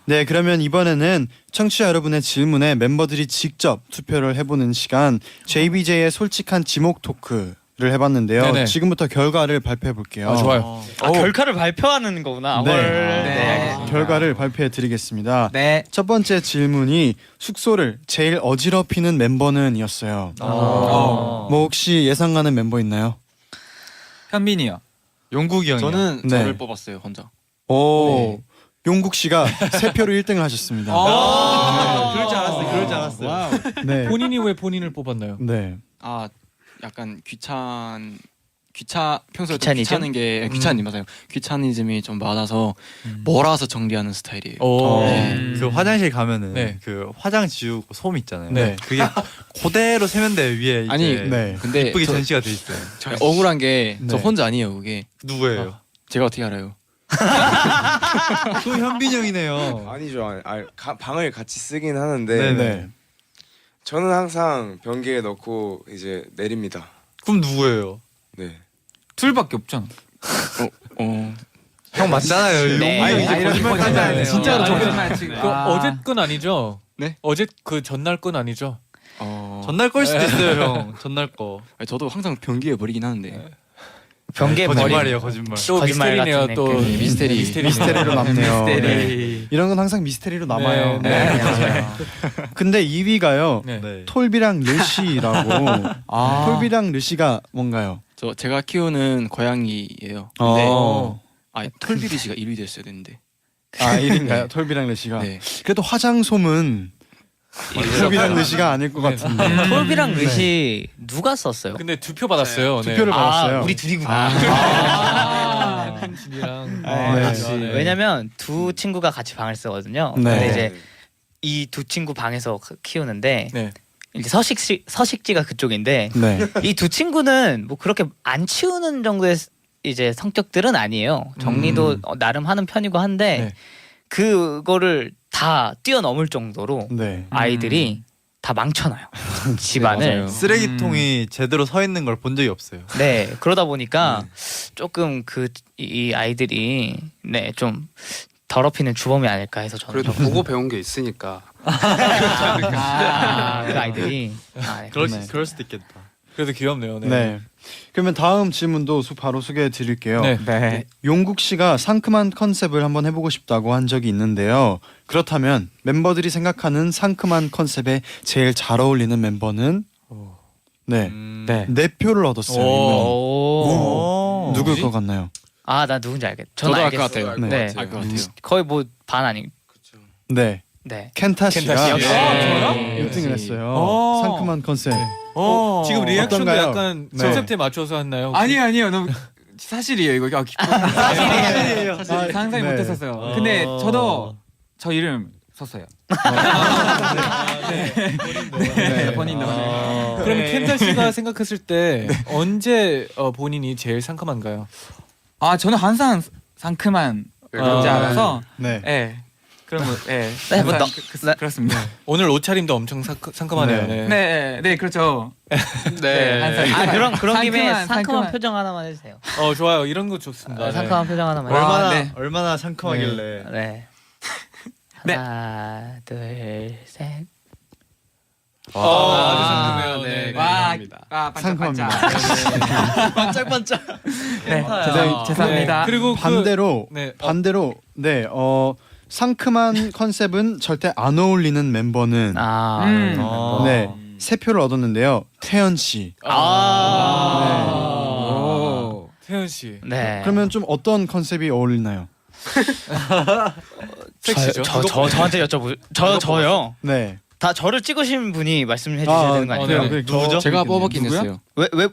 네, 그러면 이번에는 청취자 여러분의 질문에 멤버들이 직접 투표를 해보는 시간 JBJ의 솔직한 지목 토크를 해봤는데요. 네네. 지금부터 결과를 발표해 볼게요. 좋아요. 결과를 발표하는 거구나. 네. 헐. 네. 알겠습니다. 결과를 발표해 드리겠습니다. 네. 첫 번째 질문이 숙소를 제일 어지럽히는 멤버는 이었어요. 뭐 혹시 예상 가는 멤버 있나요? 현민이요. 용국이 형이요. 저는 네. 저를 뽑았어요 혼자. 오, 용국 씨가 3표로 1등을 하셨습니다. 그럴 줄 알았어요. 그럴 줄 알았어요. 네. 본인이 왜 본인을 뽑았나요? 네. 아 약간 평소에 좀 귀차니즘? 귀찮은 게 귀찮이 맞아요. 귀차니즘이 좀 많아서 몰아서 정리하는 스타일이에요. 오. 네. 그 화장실 가면은 네. 그 화장 지우고 솜 있잖아요. 네. 그게 그대로 세면대 위에 이제 아니, 네. 근데 이쁘게 저 전시가 돼 있어요. 억울한 게 저 네. 혼자 아니에요 그게. 누구예요? 제가 어떻게 알아요? 또 현빈 형이네요. 아니죠. 방을 같이 쓰긴 하는데 네. 저는 항상 변기에 넣고 이제 내립니다. 그럼 누구예요? 네. 둘밖에 없잖아. 형 맞잖아요. 네. 용국이 형이 이제 거짓말까지 하네요. 진짜로 아니, 거짓말 지금. 그 어제 건 아니죠? 네? 어제 그 전날 건 아니죠? 전날 걸 수도 있어요, 형. 전날 거. 아니, 저도 항상 변기에 버리긴 하는데 변기에 거짓말이에요, 거짓말. 또 거짓말 미스테리네요. 같은 또 느낌. 미스테리. 미스테리로 남네요. 미스테리. 이런 건 항상 미스테리로 남아요. 네. 맞아요. 근데 2위가요. 네. 네. 톨비랑 르시라고. 톨비랑 르시가 뭔가요? 제가 키우는 고양이예요. 어. 아 털비리 씨가 1위 됐어야 되는데. 아 1위인가요? 톨비랑 르시가. 네. 그래도 화장솜은 톨비랑 르시가 아닐 것 같은데. 톨비랑 르시 누가 썼어요? 근데 2표 받았어요. 네. 투표를 받았어요. 우리 둘이구나. 현진이랑 네. 역시. 왜냐면 두 친구가 같이 방을 쓰거든요. 네. 근데 이제 이 두 친구 방에서 키우는데 네. 이제 서식지가 그쪽인데 네. 이 두 친구는 뭐 그렇게 안 치우는 정도의 이제 성격들은 아니에요. 정리도 나름 하는 편이고 한데 네. 그거를 다 뛰어넘을 정도로 네. 아이들이 다 망쳐놔요. 집안을. 맞아요. 쓰레기통이 제대로 서 있는 걸 본 적이 없어요. 네, 그러다 보니까 조금 이 아이들이 네, 좀 더럽히는 주범이 아닐까 해서 저는 그래도 보고 배운 게 있으니까. 그 아이들이 네, 그럴 수도 있겠다. 그래도 귀엽네요. 네. 그러면 다음 질문도 바로 소개해 드릴게요. 네. 네. 용국 씨가 상큼한 컨셉을 한번 해보고 싶다고 한 적이 있는데요. 그렇다면 멤버들이 생각하는 상큼한 컨셉에 제일 잘 어울리는 멤버는 네, 네. 4표를 얻었어요. 오. 누굴 뭐지? 것 같나요? 아, 나 누군지 알겠. 저는 저도 알 것 알겠어요. 같아요. 네. 알 것 같아요. 거의 뭐 반 아니. 네, 네. 켄타 씨가 켄타 씨. 저요? 1등을 했어요. 오. 상큼한 컨셉. 지금 리액션도 어떤가요? 약간 네. 컨셉트에 맞춰서 했나요? 혹시? 아니요. 너무 사실이에요. 이거 사실이에요. 사실 상상이 네. 못했었어요. 근데 저도 저 이름 썼어요. 네. 본인도. 그러면 켄타 씨가 생각했을 때 언제 본인이 제일 상큼한가요? 아 저는 항상 상큼한 여자라서. 네. 예. 그럼 뭐 예. 네, 뭐 항상 나- 그렇습니다. 오늘 옷차림도 엄청 상큼하네요. 네. 네. 네, 그렇죠. 네. 항상 아, 그런 김에 상큼한, 상큼한 표정 하나만 해 주세요. 좋아요. 이런 거 좋습니다. 네. 상큼한 표정 하나만. 와, 네. 얼마나 상큼하길래. 네. 네. 하나, 둘, 셋. 아주 상큼해요. 네. 와, 상큼합니다. 반짝반짝. 네, 네. 죄송합니다. 그리고 반대로 네. 반대로 네, 상큼한 컨셉은 절대 안 어울리는 멤버는 아. 네, 3표를 얻었는데요. 태연 씨. 오. 태연 씨. 네. 그러면 좀 어떤 컨셉이 어울리나요? 섹시죠? 저한테 저요. 네. 다 저를 찍으신 분이 말씀해 주셔야 되는 거 아니에요? 네. 누구죠? 제가 뽑았긴 누구야? 했어요.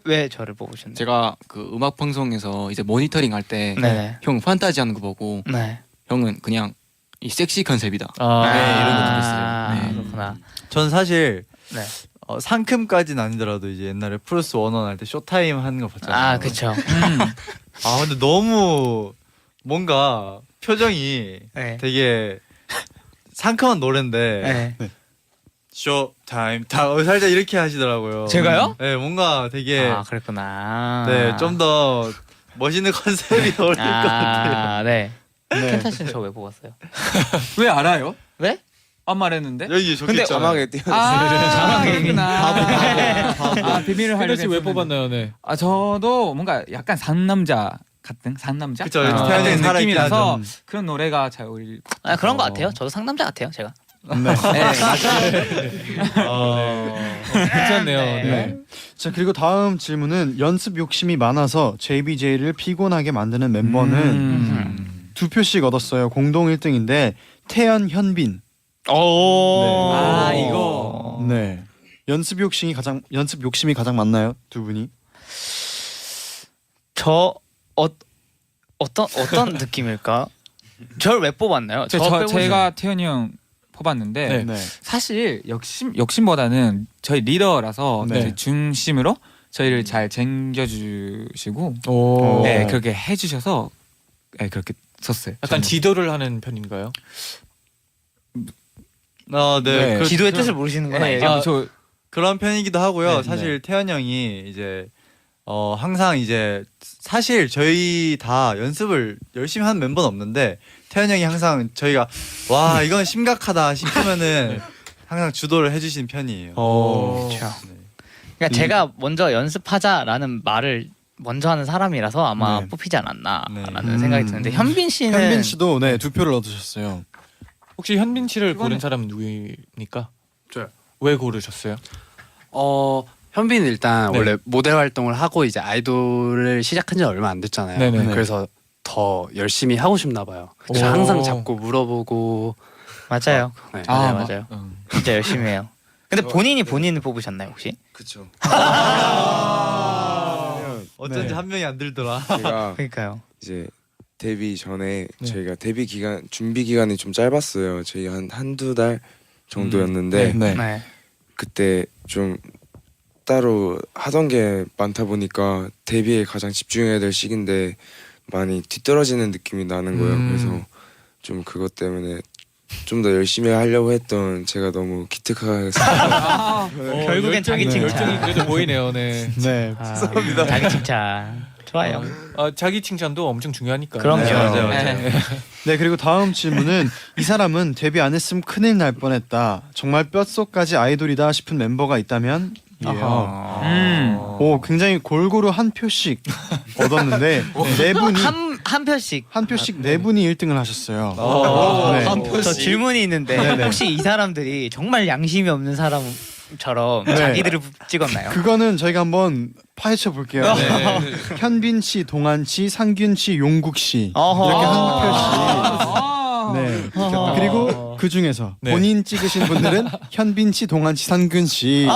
왜 저를 뽑으셨나요? 제가 그 음악 방송에서 이제 모니터링 할 때 형 네. 판타지 하는 거 보고 네. 형은 그냥 이 섹시 컨셉이다. 아, 네, 이런 거 아, 들었어요. 네. 그렇구나. 전 사실 네. 상큼까지는 아니더라도 이제 옛날에 프로스 원원 할 때 쇼타임 하는 거 봤잖아요. 아, 그렇죠. 근데 너무 뭔가 표정이 네. 되게 상큼한 노래인데 네. 쇼타임 다 살짝 이렇게 하시더라고요. 제가요? 네, 뭔가 되게 아, 그랬구나. 네, 좀 더 멋있는 컨셉이 어울릴 것 같아요. 네. 네. 켄타 씨는 저 왜 뽑았어요? 왜 알아요? 왜? 안 말했는데. 여기 적혀 근데 있잖아요. 자막에 띄워. 아 비밀을 켄타 하려고 씨왜 했었는데. 뽑았나요? 네. 아 저도 뭔가 약간 상남자 같은 상남자 그쵸, 태연이 같은 살아있긴 느낌이라서 하죠. 그런 노래가 잘 어울릴 것 아 그런 거 같아요. 저도 상남자 같아요. 제가. 네. 괜찮네요. 네. 네. 자 그리고 다음 질문은 연습 욕심이 많아서 JBJ를 피곤하게 만드는 멤버는 음. 2표씩 얻었어요. 공동 1등인데 태연, 현빈. 오. 아 이거 네. 연습 욕심이 가장 많나요? 두 분이? 저 어떤 느낌일까? 저를 왜 뽑았나요? 저 빼고 제가 태현이 형 뽑았는데 네. 사실 욕심보다는 저희 리더라서 네. 이제 중심으로 저희를 잘 챙겨주시고 오. 네 그렇게 해주셔서 네, 그렇게 썼어요. 약간 저는. 지도를 하는 편인가요? 네. 네. 지도의 뜻을 모르시는 건 네, 아니죠? 저 그런 편이기도 하고요. 네, 사실 태현 형이 이제 항상 이제 사실 저희 다 연습을 열심히 하는 멤버는 없는데 태현 형이 항상 저희가 와 이건 심각하다 싶으면은 항상 주도를 해주시는 편이에요. 그렇죠. 그러니까 제가 먼저 연습하자라는 말을 먼저 하는 사람이라서 아마 네. 뽑히지 않았나라는 네. 생각이 드는데 현빈 씨는 현빈 씨도 네 2표를 얻으셨어요. 혹시 현빈 씨를 고른 그거는- 사람은 누구입니까? 저요. 왜 고르셨어요? 현빈은 일단 네. 원래 모델 활동을 하고 이제 아이돌을 시작한 지 얼마 안 됐잖아요. 네네. 그래서 더 열심히 하고 싶나 봐요. 그래서 오. 항상 자꾸 물어보고 맞아요. 네. 맞아요. 진짜 열심히 해요. 근데 본인이 본인을 뽑으셨나요 혹시? 그쵸. 어쩐지 네. 한 명이 안 들더라. 제가 그러니까요. 이제 데뷔 전에 네. 저희가 데뷔 기간 준비 기간이 좀 짧았어요. 저희 한두 달 정도였는데 네. 네. 그때 좀 따로 하던 게 많다 보니까 데뷔에 가장 집중해야 될 시기인데 많이 뒤떨어지는 느낌이 나는 거예요. 그래서 좀 그것 때문에 좀 더 열심히 하려고 했던 제가 너무 기특해서 결국엔 자기 칭찬. 열정이 그래도 보이네요. 네. 네. 죄송합니다. 자기 칭찬. 좋아요. 자기 칭찬도 엄청 중요하니까. 그럼요. 네, 맞아요. 네 그리고 다음 질문은 이 사람은 데뷔 안 했으면 큰일 날 뻔했다. 정말 뼛속까지 아이돌이다 싶은 멤버가 있다면 이에요. 오 굉장히 골고루 한 표씩 얻었는데 네 분이 한 표씩. 한 표씩 네 분이 1등을 하셨어요. 네. 저 질문이 있는데 네네. 혹시 이 사람들이 정말 양심이 없는 사람처럼 네. 자기들을 찍었나요? 그거는 저희가 한번 파헤쳐 볼게요. 현빈 씨, 동한 씨, 상균 씨, 용국 씨 어허. 이렇게 한 표씩. 네. 어허. 그리고 그 중에서 네. 본인 찍으신 분들은 현빈 씨, 동한 씨, 상균 씨.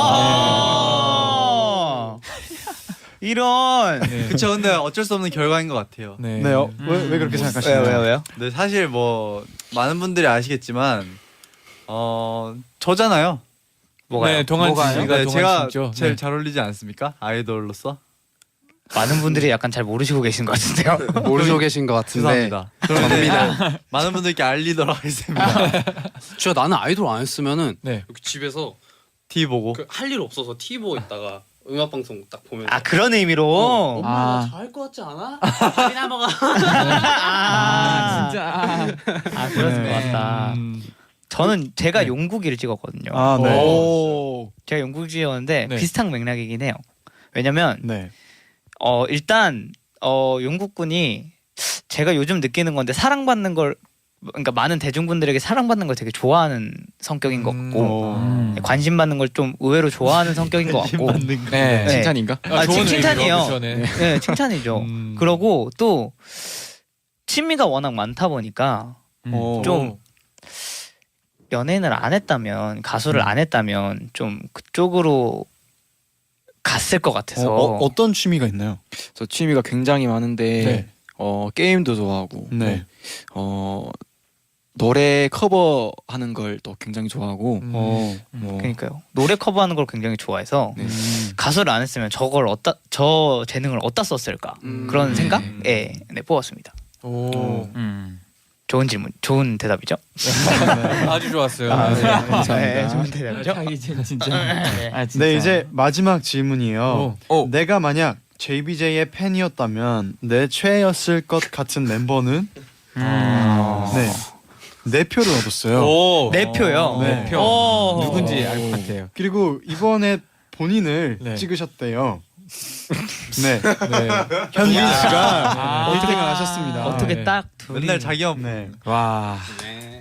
이런. 그쵸. 근데 어쩔 수 없는 결과인 것 같아요. 네. 네. 왜 그렇게 생각하시나요? 왜요? 네 사실 뭐 많은 분들이 아시겠지만 저잖아요. 뭐가요? 네, 동한 뭐가요? 씨가 네, 동한 제가 씨죠. 제일 네. 잘 어울리지 않습니까? 아이돌로서. 많은 분들이 약간 잘 모르시고 계신 것 같은데요. 모르고 계신 것 같은데. 죄송합니다. 그럼 많은 분들께 알리도록 하겠습니다. 진짜 나는 아이돌 안 했으면은 네. 여기 집에서 TV 보고. 할 일 없어서 TV 보고 있다가 음악 방송 딱 보면서 아 그런 의미로. 엄마 아. 나 잘할 것 같지 않아? 밥이나 먹어. 진짜 그랬을 것 같다. 저는 제가 용국이를 찍었거든요. 아, 네. 오. 제가 용국이었는데 네. 비슷한 맥락이긴 해요. 왜냐면 네. 일단 용국군이 제가 요즘 느끼는 건데 사랑받는 걸 그러니까 많은 대중분들에게 사랑받는 걸 되게 좋아하는 성격인 것 같고 관심 받는 걸 좀 의외로 좋아하는 성격인 것 같고 네. 네. 칭찬인가? 좋은 칭찬이에요. 의미로, 그쵸, 네. 네, 칭찬이죠. 그러고 또 취미가 워낙 많다 보니까 좀 연예인을 안 했다면 가수를 안 했다면 좀 그쪽으로 갔을 것 같아서 어떤 취미가 있나요? 저 취미가 굉장히 많은데 네. 게임도 좋아하고 네. 노래 커버하는 걸 또 굉장히 좋아하고 어. 그러니까요. 노래 커버하는 걸 굉장히 좋아해서 네. 가수를 안 했으면 저 재능을 어디다 썼을까 그런 생각에 네, 뽑았습니다. 오. 좋은 질문, 좋은 대답이죠? 아주 좋았어요. 네, 감사합니다. 좋은 대답이죠? 진짜 아, 진짜. 네 이제 마지막 질문이에요. 내가 만약 JBJ의 팬이었다면 내 최애였을 것 같은 멤버는 네. 4표를 얻었어요. 오. 네 표요. 네. 표. 오. 누군지 알 것 같아요. 그리고 이번에 본인을 네. 찍으셨대요. 네. 네. 현빈 씨가 아. 어떻게 생각하셨습니다. 어떻게 네. 딱 둘이 맨날 자기만 네. 와.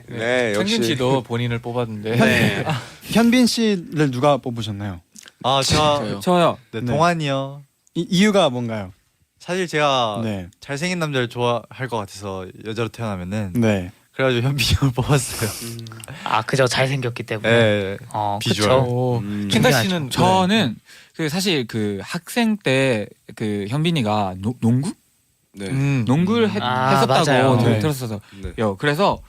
네, 창균 역시 씨도 본인을 뽑았는데. 네. 현빈 씨를 누가 뽑으셨나요? 아저 저요. 네, 네. 동안이요. 이유가 뭔가요? 사실 제가 네. 잘생긴 남자를 좋아할 것 같아서 여자로 태어나면은 네. 그래가지고 현빈이 형을 뽑았어요. 아 그저 잘생겼기 때문에. 네. 비주얼. 그쵸. 오. 음. 켄타 중요하죠. 씨는 저는 그 사실 그 학생 때 그 현빈이가 농구? 네. 농구를 아, 했었다고 맞아요. 네. 들었어서 네. 그래서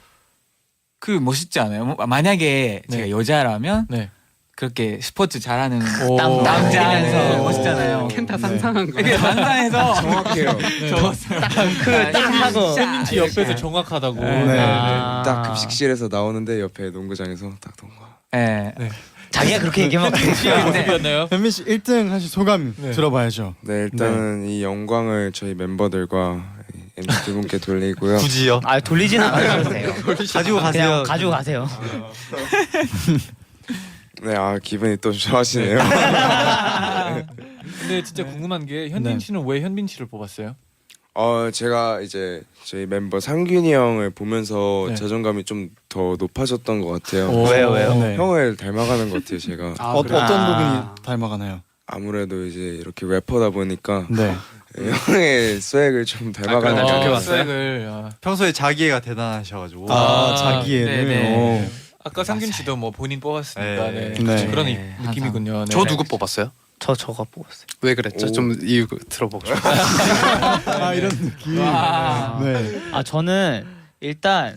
그 멋있지 않아요? 만약에 네. 제가 여자라면 네. 그렇게 스포츠 잘하는 오. 남자면서 네. 멋있잖아요. 켄타 상상한 거. 이게 상상해서 정확해요. 그딱 하고. 샌민치 옆에서 정확하다고. 네. 아. 딱 급식실에서 나오는데 옆에 농구장에서 딱 동거. 예. 자기가 그렇게 얘기하면 모습이었나요? 현빈 씨 1등 하신 소감 네. 들어봐야죠. 네, 일단은 이 영광을 저희 멤버들과 MC 두 분께 돌리고요. 굳이요. 아 돌리진 않아도 돼요. 가지고 가세요. 그냥 가지고 가세요. 네, 아 기분이 또 좋아지네요. 근데 진짜 궁금한 게 현빈 네. 씨는 왜 현빈 씨를 뽑았어요? 제가 이제 저희 멤버 상균이 형을 보면서 네. 자존감이 좀 더 높아졌던 것 같아요. 왜요? 네. 형을 닮아가는 것 같아요, 제가. 아, 어떤 아. 부분이 닮아가나요? 아무래도 이제 이렇게 래퍼다 보니까 네. 형의 스웩을 좀 닮아가는 그렇게 것 같아요. 봤어요? 스웩을, 아. 평소에 자기애가 대단하셔가지고. 아, 자기애를. 네네. 아까 상균 씨도 뭐 본인 뽑았으니까 네. 네. 네. 그런 네. 느낌이군요. 네. 저 누구 뽑았어요? 저가 뽑았어요. 왜 그랬죠? 오. 좀 이유 들어보고 싶어요. 아, 이런 느낌. 와. 네. 아 저는 일단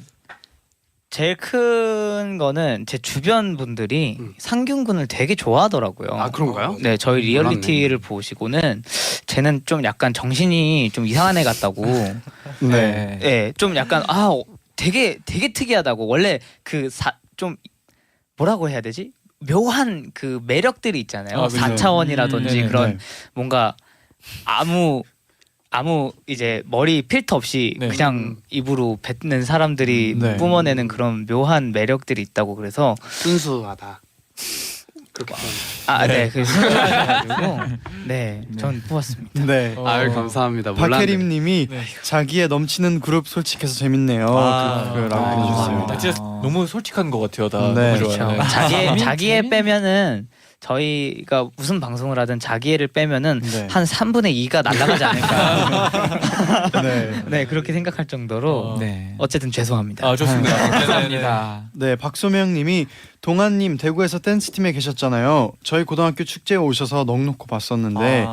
제일 큰 거는 제 주변 분들이 상균 군을 되게 좋아하더라고요. 아 그런가요? 네, 저희 리얼리티를 보시고는 쟤는 좀 약간 정신이 좀 이상한 애 같다고. 네. 네, 좀 약간 되게 특이하다고. 원래 그 좀 뭐라고 해야 되지? 묘한 그 매력들이 있잖아요. 아, 그죠. 4차원이라든지 네, 그런 네. 뭔가 아무 이제 머리 필터 없이 네. 그냥 입으로 뱉는 사람들이 네. 뿜어내는 그런 묘한 매력들이 있다고. 그래서 순수하다. 그렇게 네, 그래서 네, 전 뽑았습니다. 네. 아 감사합니다. 몰랐는데. 박혜림님이 네. 자기의 넘치는 그룹 솔직해서 재밌네요. 아, 그라고 아, 해주셨어요. 아, 진짜 너무 솔직한 것 같아요. 다 네. 너무 좋아요. 네. 자기애 빼면은 저희가 무슨 방송을 하든 자기애를 빼면은 네. 한 3분의 2가 날아가지 않을까. 네. 네, 그렇게 생각할 정도로 네. 어쨌든 죄송합니다. 아 좋습니다. 감사합니다. 네, 박소명님이 동아님 대구에서 댄스 팀에 계셨잖아요. 저희 고등학교 축제에 오셔서 넉넉히 봤었는데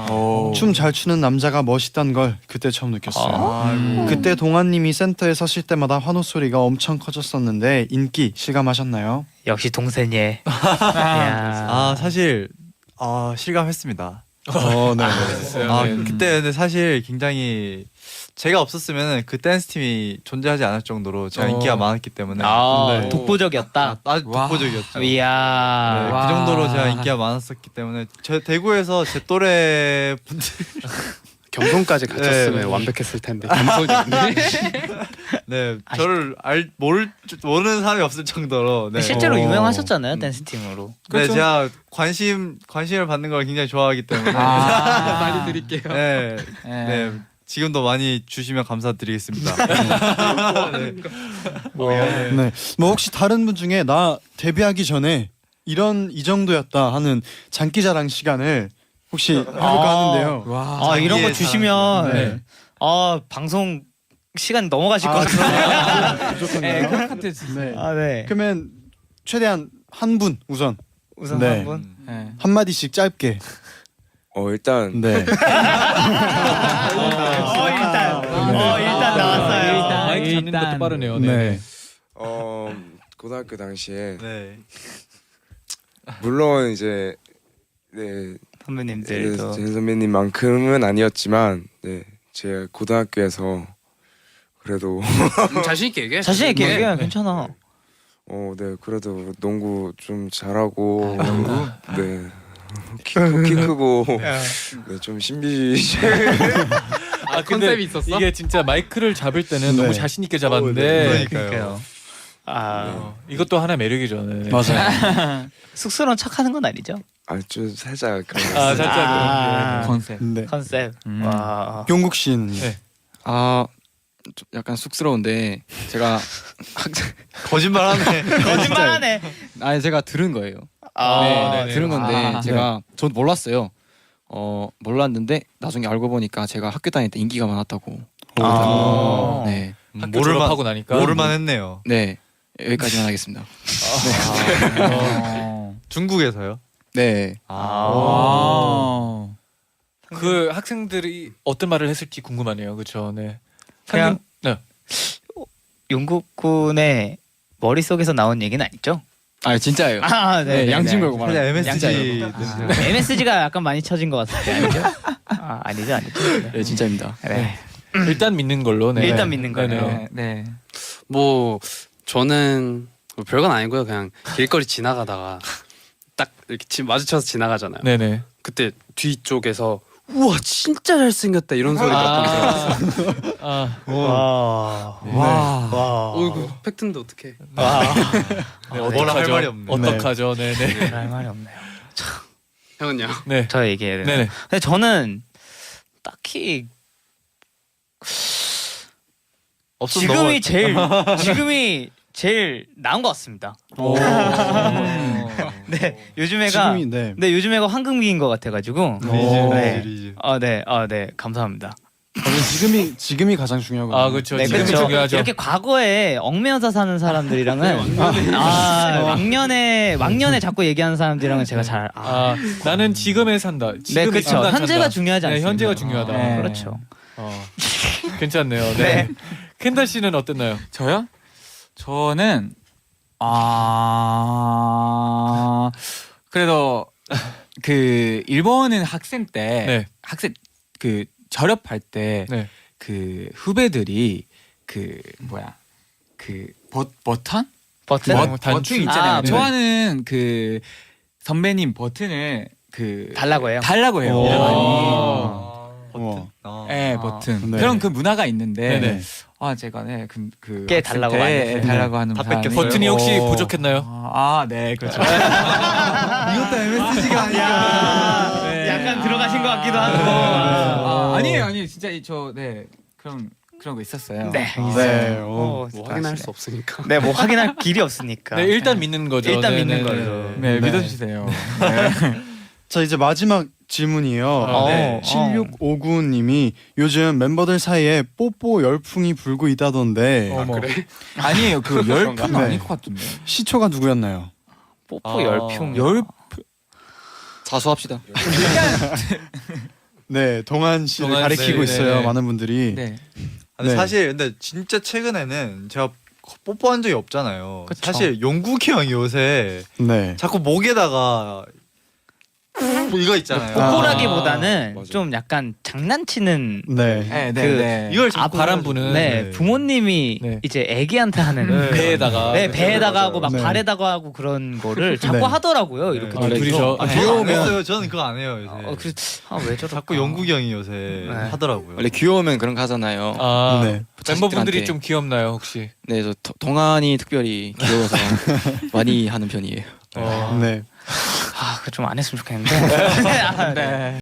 춤 잘 추는 남자가 멋있단 걸 그때 처음 느꼈어요. 그때 동아님이 센터에 서실 때마다 환호 소리가 엄청 커졌었는데 인기 실감하셨나요? 역시 동생예. 아 사실 실감했습니다. 네. 그때 근데 사실 굉장히 제가 없었으면 그 댄스 팀이 존재하지 않을 정도로 제가 인기가 많았기 때문에 네. 독보적이었다. 아주 와. 독보적이었죠. 이야. 네, 와. 그 정도로 제가 인기가 많았었기 때문에 제 대구에서 제 또래 분들 겸손까지 갖췄으면 네. 완벽했을 텐데 겸손이었네. 네 저를 모르는 사람이 없을 정도로 네. 실제로 유명하셨잖아요, 댄스 팀으로. 네 제가 관심을 받는 걸 굉장히 좋아하기 때문에 많이 드릴게요. 네, 네. 네 지금도 많이 주시면 감사드리겠습니다. 네. 뭐 혹시 다른 분 중에 나 데뷔하기 전에 이 정도였다 하는 장기자랑 시간을 혹시 해볼까 하는데요. 와. 이런 거 자기의 주시면 네. 방송 시간 넘어가실 것 아, 같아요. 무조건요. 컨텐츠. 네. 네. 그러면 최대한 한 분 우선 우선 네. 한 분. 네. 한 마디씩 짧게. 일단 네. 일단 나왔어요. 마이크 잡는 것도 빠르네요. 네. 네. 고등학교 당시에 네. 물론 이제 네 선배님들도. 제 선배님만큼은 아니었지만 네 제가 고등학교에서 그래도 자신 있게 얘기해. 자신 있게 얘기해. 괜찮아. 네 그래도 농구 좀 잘하고 네 키 크고 네, 좀 신비 근데 컨셉이 있었어? 이게 진짜 마이크를 잡을 때는 네. 너무 자신 있게 잡았는데 그러니까요. 이것도 하나의 매력이죠. 네. 맞아요. 쑥스러운 척하는 건 아니죠? 좀 살짝 그런 거 아 있어요. 살짝 아. 컨셉. 네. 컨셉. 와. 용국 씨는 네. 좀 약간 쑥스러운데 제가 거짓말하네. 거짓말하네. 아니 제가 들은 거예요. 아, 네, 네네. 들은 건데 아. 제가 전 몰랐어요. 몰랐는데 나중에 알고 보니까 제가 학교 다닐 때 인기가 많았다고. 아. 네, 학교 졸업하고 나니까 모를만 했네요. 네 여기까지만 하겠습니다. 중국에서요? 네, 아. 그 학생들이 어떤 말을 했을지 궁금하네요. 그렇죠. 네. 그냥- 네. 용국군의 머릿속에서 나온 얘기는 아니죠? 아 진짜예요. 아, 네, 양심 걸고 그냥 말해요. MSG 냄새. MSG가 약간 많이 쳐진 것 같은데 아니죠? 아니죠. 네, 진짜입니다. 네. 일단 믿는 걸로. 네. 일단 믿는 거예요. 네네. 네. 뭐 저는 뭐 별건 아니고요. 그냥 길거리 지나가다가 딱 이렇게 마주쳐서 지나가잖아요. 네네. 그때 뒤쪽에서 우와 진짜 잘생겼다 이런 소리가 좀 들었어요. 아, 와. 어이구 팩트인데 어떡해. 네, 뭐라 할 어떡하죠? 말이 없네. 어떡하죠? 네네. 할 말이 없네요. 형은요? 네. 저 얘기해야 되나? 네네. 근데 저는 딱히 없으면 지금이 제일 나은 것 같습니다. 오. 네, 요즘 애가 지금이 네. 네 요즘 애가 황금기인 것 같아가지고. 오. 네. 리즈. 네, 감사합니다. 지금이 가장 중요하거든요. 아 그렇죠. 네, 지금이 그렇죠. 중요하죠. 이렇게 과거에 얽매여서 사는 사람들이랑은 왕년에 자꾸 얘기하는 사람들이랑은 제가 잘 나는 지금에 산다. 네, 지금의 그렇죠. 순간 현재가 산다. 중요하지 네, 않습니까? 현재가 중요하다. 네. 그렇죠. 괜찮네요. 네. 네. 켄달 씨는 어땠나요? 저요? 저는 그래도 그 일본은 학생 때 네. 학생 그 졸업할 때 네. 그 후배들이 그 뭐야 그 버튼 버튼? 단추 있잖아요. 아, 네. 좋아하는 그 선배님 버튼을 그 달라고 해요? 달라고 해요. 오. 많이. 우와. 네, 버튼 네. 그런 그 문화가 있는데 네네. 제가 그 꽤 학생 달라고 때 많이 했어요. 달라고 하는 다 사람이 뺏겼어요? 버튼이 혹시 어. 부족했나요? 네, 그렇죠. 이것도 MSG가 아니야. 네. 약간 들어가신 것 같기도 하고. 아니에요, 진짜 그런 거 있었어요. 네. 네. 오, 뭐 확인할 수 없으니까. 네, 뭐 확인할 길이 없으니까. 네, 일단 믿는 거죠. 일단 네, 믿는 네, 거죠. 네. 네, 믿어주세요. 네. 자 이제 마지막 질문이요. 네. 7659님이 요즘 멤버들 사이에 뽀뽀 열풍이 불고 있다던데 어머. 아니에요, 그 열풍 네. 아닐 것 같은데. 시초가 누구였나요? 뽀뽀 열풍. 자수합시다. 네, 동한 씨를 동한 가리키고 씨, 있어요. 네. 많은 분들이. 네. 근데 네. 사실 근데 진짜 최근에는 제가 뽀뽀한 적이 없잖아요. 그쵸. 사실 용국이 형이 요새 네. 자꾸 목에다가 이거 있잖아요. 뽀뽀라기보다는 맞아. 좀 약간 장난치는 네. 네, 그- 네, 네. 이걸 아, 자꾸 바람 부는. 네, 부모님이 네. 이제 애기한테 하는 네. 배에다가. 네, 배에다가 하고 막 네. 발에다가 하고 그런 거를 자꾸 네. 하더라고요. 이렇게 아, 둘이서. 아, 저는 안 했어요. 저는 그거 안 해요 요새. 왜 저럴까? 자꾸 용국이 형이 요새 네. 하더라고요. 원래 귀여우면 그런 거 하잖아요. 네. 멤버분들이 자식들한테. 좀 귀엽나요 혹시? 네, 저 동안이 특별히 귀여워서 많이 하는 편이에요. 네. 그거 좀 안 했으면 좋겠는데. 네.